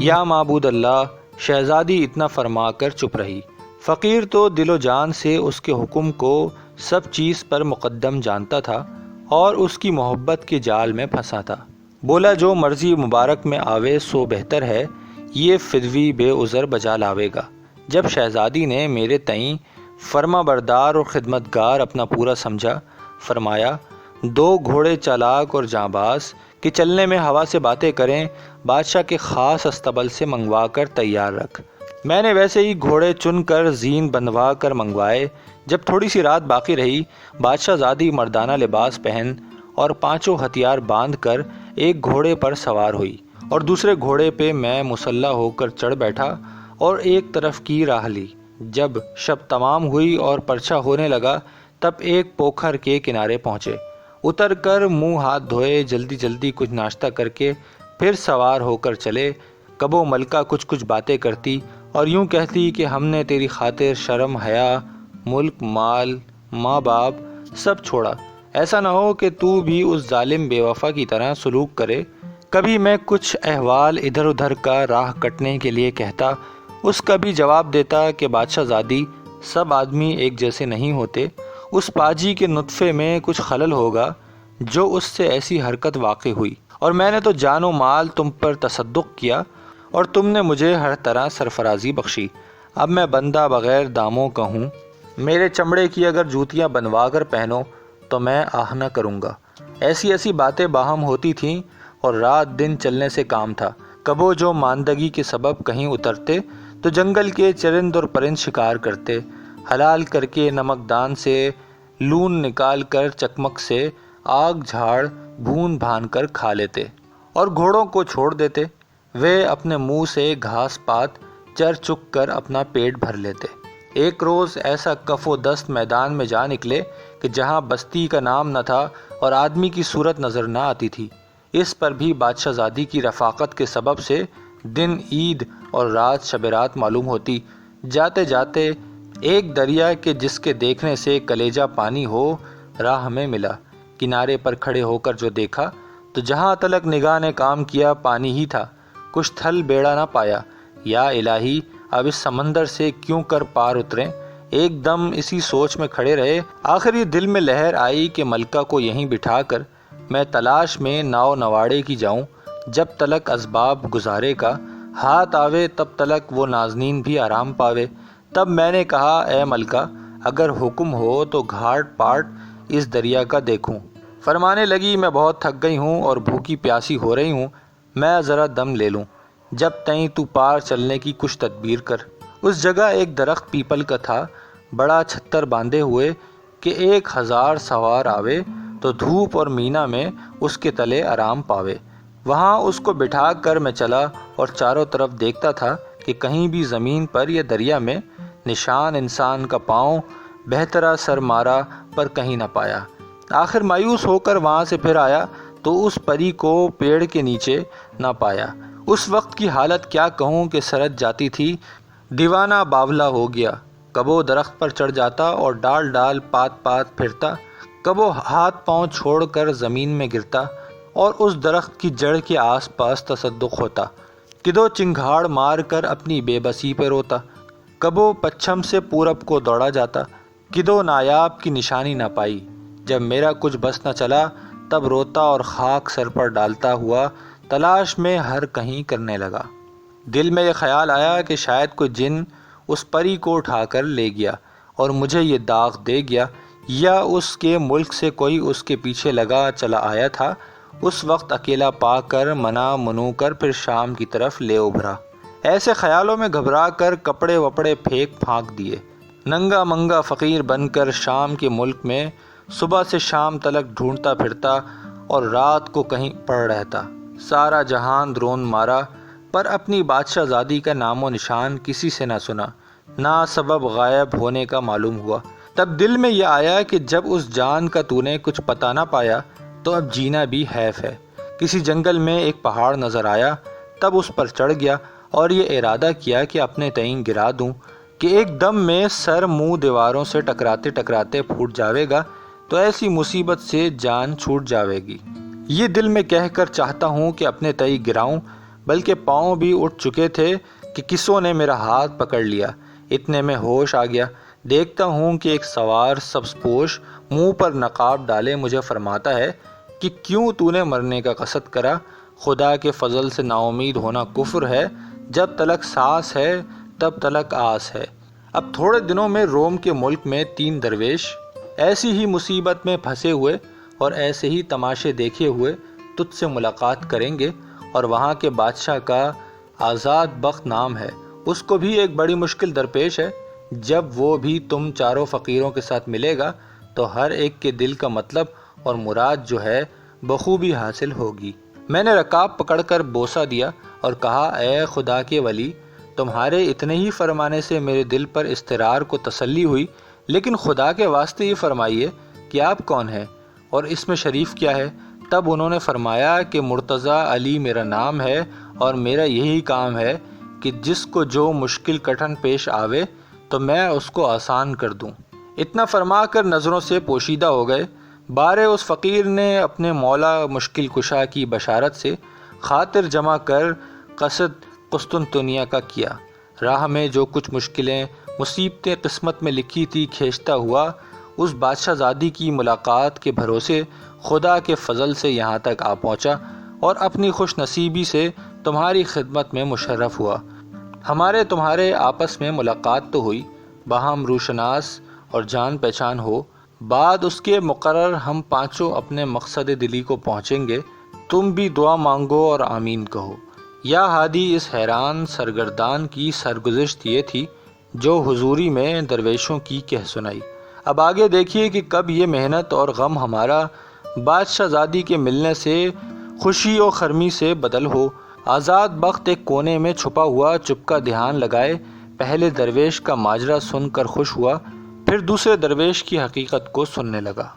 یا معبود اللہ، شہزادی اتنا فرما کر چپ رہی۔ فقیر تو دل و جان سے اس کے حکم کو سب چیز پر مقدم جانتا تھا اور اس کی محبت کے جال میں پھنسا تھا۔ بولا جو مرضی مبارک میں آوے سو بہتر ہے، یہ فدوی بے عذر بجا لاوے گا۔ جب شہزادی نے میرے تئیں فرما بردار اور خدمتگار اپنا پورا سمجھا، فرمایا 2 گھوڑے چالاک اور جانباز کہ چلنے میں ہوا سے باتیں کریں، بادشاہ کے خاص استبل سے منگوا کر تیار رکھ۔ میں نے ویسے ہی گھوڑے چن کر زین بندھوا کر منگوائے۔ جب تھوڑی سی رات باقی رہی، بادشاہ زادی مردانہ لباس پہن اور 5 ہتھیار باندھ کر ایک گھوڑے پر سوار ہوئی اور دوسرے گھوڑے پہ میں مسلح ہو کر چڑھ بیٹھا اور ایک طرف کی راہ لی۔ جب شب تمام ہوئی اور پرچھا ہونے لگا، تب ایک پوکھر کے کنارے پہنچے۔ اتر کر منہ ہاتھ دھوئے، جلدی جلدی کچھ ناشتہ کر کے پھر سوار ہو کر چلے۔ کبو ملکہ کچھ باتیں کرتی اور یوں کہتی کہ ہم نے تیری خاطر شرم حیا، ملک مال، ماں باپ سب چھوڑا، ایسا نہ ہو کہ تو بھی اس ظالم بے وفا کی طرح سلوک کرے۔ کبھی میں کچھ احوال ادھر ادھر کا راہ کٹنے کے لیے کہتا، اس کا بھی جواب دیتا کہ بادشاہ زادی، سب آدمی ایک جیسے نہیں ہوتے، اس پاجی کے نطفے میں کچھ خلل ہوگا جو اس سے ایسی حرکت واقع ہوئی، اور میں نے تو جان و مال تم پر تصدق کیا اور تم نے مجھے ہر طرح سرفرازی بخشی۔ اب میں بندہ بغیر داموں کا ہوں، میرے چمڑے کی اگر جوتیاں بنوا کر پہنو تو میں آہ نہ کروں گا۔ ایسی باتیں باہم ہوتی تھیں اور رات دن چلنے سے کام تھا۔ کبو جو ماندگی کے سبب کہیں اترتے تو جنگل کے چرند اور پرند شکار کرتے، حلال کر کے نمک دان سے لون نکال کر چکمک سے آگ جھاڑ بھون بھان کر کھا لیتے اور گھوڑوں کو چھوڑ دیتے۔ وہ اپنے منہ سے گھاس پات چر چک کر اپنا پیٹ بھر لیتے۔ ایک روز ایسا کف و دست میدان میں جا نکلے کہ جہاں بستی کا نام نہ تھا اور آدمی کی صورت نظر نہ آتی تھی۔ اس پر بھی بادشاہ زادی کی رفاقت کے سبب سے دن عید اور رات شب رات معلوم ہوتی۔ جاتے جاتے ایک دریا کہ جس کے دیکھنے سے کلیجہ پانی ہو راہ میں ملا۔ کنارے پر کھڑے ہو کر جو دیکھا تو جہاں تلک نگاہ نے کام کیا پانی ہی تھا، کچھ تھل بیڑا نہ پایا۔ یا الہی، اب اس سمندر سے کیوں کر پار اتریں؟ ایک دم اسی سوچ میں کھڑے رہے۔ آخر یہ دل میں لہر آئی کہ ملکہ کو یہیں بٹھا کر میں تلاش میں ناؤ نواڑے کی جاؤں، جب تلک اسباب گزارے کا ہاتھ آوے تب تلک وہ نازنین بھی آرام پاوے۔ تب میں نے کہا اے ملکہ، اگر حکم ہو تو گھاٹ پاٹ اس دریا کا دیکھوں۔ فرمانے لگی میں بہت تھک گئی ہوں اور بھوکی پیاسی ہو رہی ہوں، میں ذرا دم لے لوں، جب تئیں تو پار چلنے کی کچھ تدبیر کر۔ اس جگہ ایک درخت پیپل کا تھا، بڑا چھتر باندھے ہوئے کہ 1000 سوار آوے تو دھوپ اور مینا میں اس کے تلے آرام پاوے۔ وہاں اس کو بٹھا کر میں چلا اور چاروں طرف دیکھتا تھا کہ کہیں بھی زمین پر یا دریا میں نشان انسان کا پاؤں بہترا سر مارا پر کہیں نہ پایا۔ آخر مایوس ہو کر وہاں سے پھر آیا تو اس پری کو پیڑ کے نیچے نہ پایا۔ اس وقت کی حالت کیا کہوں کہ سرد جاتی تھی، دیوانہ باولا ہو گیا۔ کبو درخت پر چڑھ جاتا اور ڈال ڈال پات پات پھرتا، کبو ہاتھ پاؤں چھوڑ کر زمین میں گرتا اور اس درخت کی جڑ کے آس پاس تصدق ہوتا، کدو چنگھاڑ مار کر اپنی بے بسی پہ روتا، کبو پچھم سے پورب کو دوڑا جاتا، کدو نایاب کی نشانی نہ پائی۔ جب میرا کچھ بس نہ چلا تب روتا اور خاک سر پر ڈالتا ہوا تلاش میں ہر کہیں کرنے لگا۔ دل میں یہ خیال آیا کہ شاید کوئی جن اس پری کو اٹھا کر لے گیا اور مجھے یہ داغ دے گیا، یا اس کے ملک سے کوئی اس کے پیچھے لگا چلا آیا تھا۔ اس وقت اکیلا پا کر منا منو کر پھر شام کی طرف لے ابھرا۔ ایسے خیالوں میں گھبرا کر کپڑے وپڑے پھینک پھانک دیے، ننگا منگا فقیر بن کر شام کے ملک میں صبح سے شام تلک ڈھونڈتا پھرتا اور رات کو کہیں پڑ رہتا۔ سارا جہان درون مارا پر اپنی بادشاہ زادی کا نام و نشان کسی سے نہ سنا، نہ سبب غائب ہونے کا معلوم ہوا۔ تب دل میں یہ آیا کہ جب اس جان کا تو نے کچھ پتہ نہ پایا تو اب جینا بھی حیف ہے۔ کسی جنگل میں ایک پہاڑ نظر آیا، تب اس پر چڑھ گیا اور یہ ارادہ کیا کہ اپنے تئیں گرا دوں کہ ایک دم میں سر منہ دیواروں سے ٹکراتے ٹکراتے پھوٹ جاوے گا تو ایسی مصیبت سے جان چھوٹ جاوے گی۔ یہ دل میں کہہ کر چاہتا ہوں کہ اپنے تئیں گراؤں، بلکہ پاؤں بھی اٹھ چکے تھے کہ کسوں نے میرا ہاتھ پکڑ لیا۔ اتنے میں ہوش آ گیا۔ دیکھتا ہوں کہ ایک سوار سبز پوش منہ پر نقاب ڈالے مجھے فرماتا ہے کہ کیوں تو نے مرنے کا قصد کرا؟ خدا کے فضل سے نا امید ہونا کفر ہے، جب تلک سانس ہے تب تلک آس ہے۔ اب تھوڑے دنوں میں روم کے ملک میں 3 درویش ایسی ہی مصیبت میں پھنسے ہوئے اور ایسے ہی تماشے دیکھے ہوئے تجھ سے ملاقات کریں گے، اور وہاں کے بادشاہ کا آزاد بخت نام ہے، اس کو بھی ایک بڑی مشکل درپیش ہے۔ جب وہ بھی تم چاروں فقیروں کے ساتھ ملے گا تو ہر ایک کے دل کا مطلب اور مراد جو ہے بخوبی حاصل ہوگی۔ میں نے رکاب پکڑ کر بوسہ دیا اور کہا، اے خدا کے ولی، تمہارے اتنے ہی فرمانے سے میرے دل پر اضطرار کو تسلی ہوئی، لیکن خدا کے واسطے یہ فرمائیے کہ آپ کون ہیں اور اس میں شریف کیا ہے؟ تب انہوں نے فرمایا کہ مرتضیٰ علی میرا نام ہے، اور میرا یہی کام ہے کہ جس کو جو مشکل کٹھن پیش آوے تو میں اس کو آسان کر دوں۔ اتنا فرما کر نظروں سے پوشیدہ ہو گئے۔ بارے اس فقیر نے اپنے مولا مشکل کشا کی بشارت سے خاطر جمع کر قصد قسطنطنیہ کا کیا۔ راہ میں جو کچھ مشکلیں مصیبتیں قسمت میں لکھی تھی کھینچتا ہوا اس بادشاہ زادی کی ملاقات کے بھروسے خدا کے فضل سے یہاں تک آ پہنچا، اور اپنی خوش نصیبی سے تمہاری خدمت میں مشرف ہوا۔ ہمارے تمہارے آپس میں ملاقات تو ہوئی، باہم روشناس اور جان پہچان ہو، بعد اس کے مقرر ہم پانچوں اپنے مقصد دلی کو پہنچیں گے۔ تم بھی دعا مانگو اور آمین کہو۔ یا ہادی، اس حیران سرگردان کی سرگزشت یہ تھی جو حضوری میں درویشوں کی کہہ سنائی۔ اب آگے دیکھیے کہ کب یہ محنت اور غم ہمارا بادشاہ زادی کے ملنے سے خوشی و خرمی سے بدل ہو۔ آزاد بخت ایک کونے میں چھپا ہوا چپ کا دھیان لگائے پہلے درویش کا ماجرا سن کر خوش ہوا، پھر دوسرے درویش کی حقیقت کو سننے لگا۔